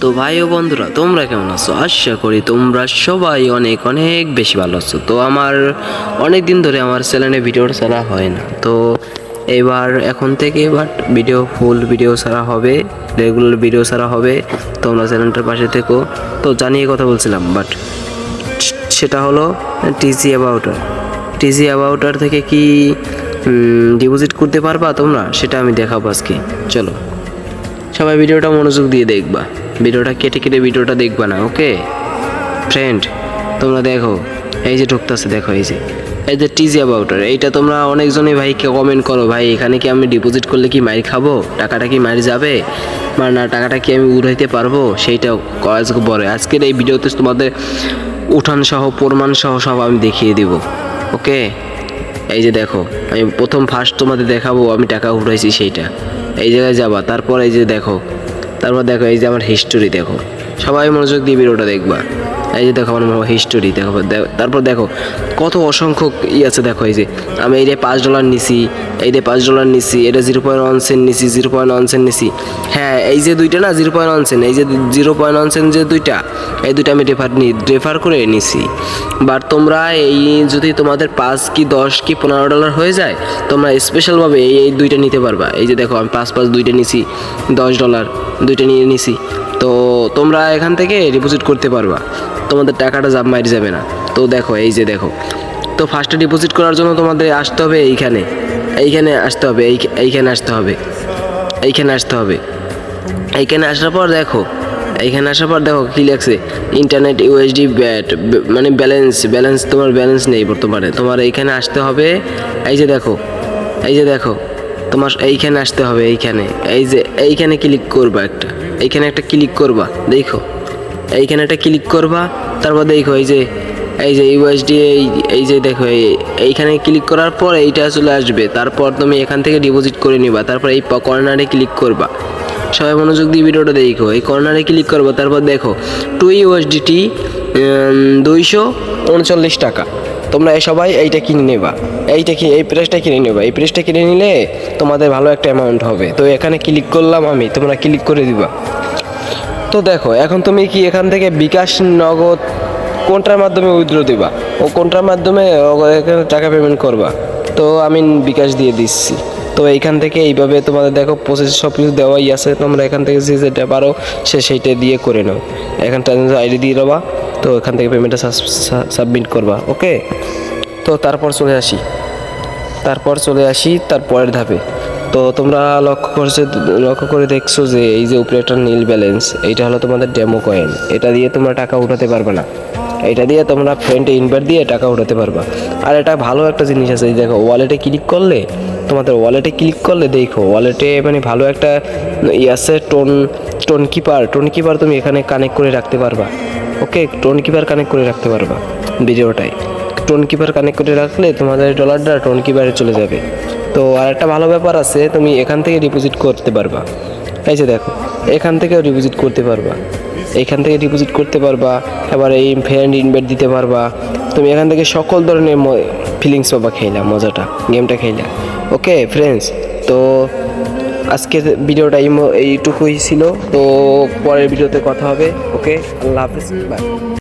তো ভাই ও বন্ধুরা, তোমরা কেমন আছো? আশা করি তোমরা সবাই অনেক অনেক বেশি ভালো আছো। তো আমার অনেক দিন ধরে আমার চ্যানেলে ভিডিও ছাড়া হয় না, তো এবার এখন থেকে ফুল ভিডিও ছাড়া হবে, রেগুলার ভিডিও ছাড়া হবে। তোমরা চ্যানেলটার পাশে থেকো। তো জানিয়ে কথা বলছিলাম, বাট সেটা হলো টিজি অ্যাবাউটার থেকে কি ডিপোজিট করতে পারবা তোমরা, সেটা আমি দেখাবো আজকে। চলো সবাই ভিডিওটা মনোযোগ দিয়ে দেখবা, ভিডিওটা কেটে কেটে ভিডিওটা দেখবা না, ওকে ফ্রেন্ড? তোমরা দেখো, এই যে ঢুকতেছে, দেখো এই যে টিজি অ্যাবাউটার, এইটা তোমরা অনেকজনই ভাইকে কমেন্ট করো, ভাই এখানে কি আমি ডিপোজিট করলে কি মাইর খাবো, টাকাটা কি মাইর যাবে, মানে না টাকাটা কি আমি উঠাইতে পারবো, সেইটাও আজকে বলে। আজকের এই ভিডিওতে তোমাদের উঠান সহ প্রমাণ সহ সব আমি দেখিয়ে দিব, ওকে? এই যে দেখো, আমি ফার্স্ট তোমাদের দেখাবো আমি টাকা উঠাইছি সেইটা। এই জায়গায় যাবা, তারপর এই যে দেখো, এই যে আমার হিস্টোরি দেখো। সবাই মনোযোগ দিয়ে ভিডিওটা দেখবা। এই যে দেখো আমার হিস্টোরি দেখো, তারপর দেখো কত অসংখ্য আছে। দেখো এই যে আমি এই যে $5 নিছি, এই যে $5 নিছি, এটা 0.1 সেন্ট নিছি, 0.1 সেন্ট নিছি। হ্যাঁ, এই যে দুইটা না 0.1 সেন্ট, এই যে 0.1 সেন্ট যে দুইটা, এই দুইটা আমি রেফার করে নিছি। বাট তোমরা এই যদি তোমাদের 5 কি 10 কি $15 হয়ে যায়, তোমরা স্পেশালভাবে এই দুইটা নিতে পারবা। এই যে দেখো আমি 5 দুইটা নিছি, $10 দুইটা নিয়ে নিছি। তো তোমরা এখান থেকে ডিপোজিট করতে পারবা, তোমাদের টাকাটা মাইর যাবে না। তো দেখো এই যে দেখো, তো ফার্স্টে ডিপোজিট করার জন্য তোমাদের আসতে হবে এইখানে আসতে হবে, এইখানে আসতে হবে, এইখানে আসার পর দেখো, কি লেখছে, ইন্টারনেট ইউএসডি ব্যাট, মানে ব্যালেন্স তোমার ব্যালেন্স নেই বর্তমানে। তোমার এইখানে আসতে হবে, এই যে দেখো তোমার এইখানে আসতে হবে, এইখানে ক্লিক করবা, এইখানে একটা ক্লিক করবা, দেখো এইখানে একটা ক্লিক করবা। তারপর দেখো এই যে ইউএসডি, এই যে দেখো এইখানে ক্লিক করার পর এইটা চলে আসবে। তারপর তুমি এখান থেকে ডিপোজিট করে নিবা। তারপর এই কর্নারে ক্লিক করবা। সবাই মনোযোগ দিয়ে ভিডিওটা দেখো, এই কর্নারে ক্লিক করবা। তারপর দেখো 2 USDT 239 টাকা। তোমরা সবাই এইটা কিনে নেবা, এই প্রেসটা কিনে নেবা। এই প্রেসটা কিনে নিলে তোমাদের ভালো একটা অ্যামাউন্ট হবে। তো এখানে ক্লিক করলাম আমি, তোমরা ক্লিক করে দিবা। তো দেখো এখন তুমি কি এখান থেকে বিকাশ, নগদ কোনটার মাধ্যমে উইথড্র দিবা, ও কোনটার মাধ্যমে এখানে টাকা পেমেন্ট করবা। তো আমি বিকাশ দিয়ে দিচ্ছি। তো এইখান থেকে এইভাবে তোমাদের দেখো প্রসেস সব কিছু দেওয়াই আছে। তোমরা এখান থেকে যেটা পারো সেইটা দিয়ে করে নাও। এখান ট্রানজ্যাকশন আইডি দিয়ে দেবা। তো এখান থেকে পেমেন্টটা সাবমিট করবা, ওকে? তো তারপর চলে আসি তারপরের ধাপে। তো তোমরা লক্ষ্য করে দেখছো যে এই যে উপরে একটা নীল ব্যালেন্স, এইটা হলো তোমাদের ডেমো কয়েন। এটা দিয়ে তোমরা টাকা উঠাতে পারবে না, এটা দিয়ে তোমরা ফ্রেন্ডে ইনভাইট দিয়ে টাকা উঠাতে পারবা। আর এটা ভালো একটা জিনিস আছে, এই দেখো ওয়ালেটে ক্লিক করলে, দেখো ওয়ালেটে মানে ভালো একটা আছে, টোন কিপার তুমি এখানে কানেক্ট করে রাখতে পারবা, ওকে? টোন কিপার কানেক্ট করে রাখতে পারবা ভিডিওটায়। টোন কিপার কানেক্ট করে রাখলে তোমাদের ডলারটা টোন কিপারে চলে যাবে। তো আর একটা ভালো ব্যাপার আছে, তুমি এখান থেকে ডিপোজিট করতে পারবা। এই যে দেখো, এখান থেকেও ডিপোজিট করতে পারবা, এবার এই ফ্রেন্ড ইনভাইট দিতে পারবা। তুমি এখান থেকে সকল ধরনের ফিলিংস পাবা, মজাটা গেমটা খেলা, ওকে ফ্রেন্ডস? তো আজকের ভিডিওটা এইটুকুই ছিল। তো পরের ভিডিওতে কথা হবে, ওকে? আল্লাহ হাফেজ, বাই।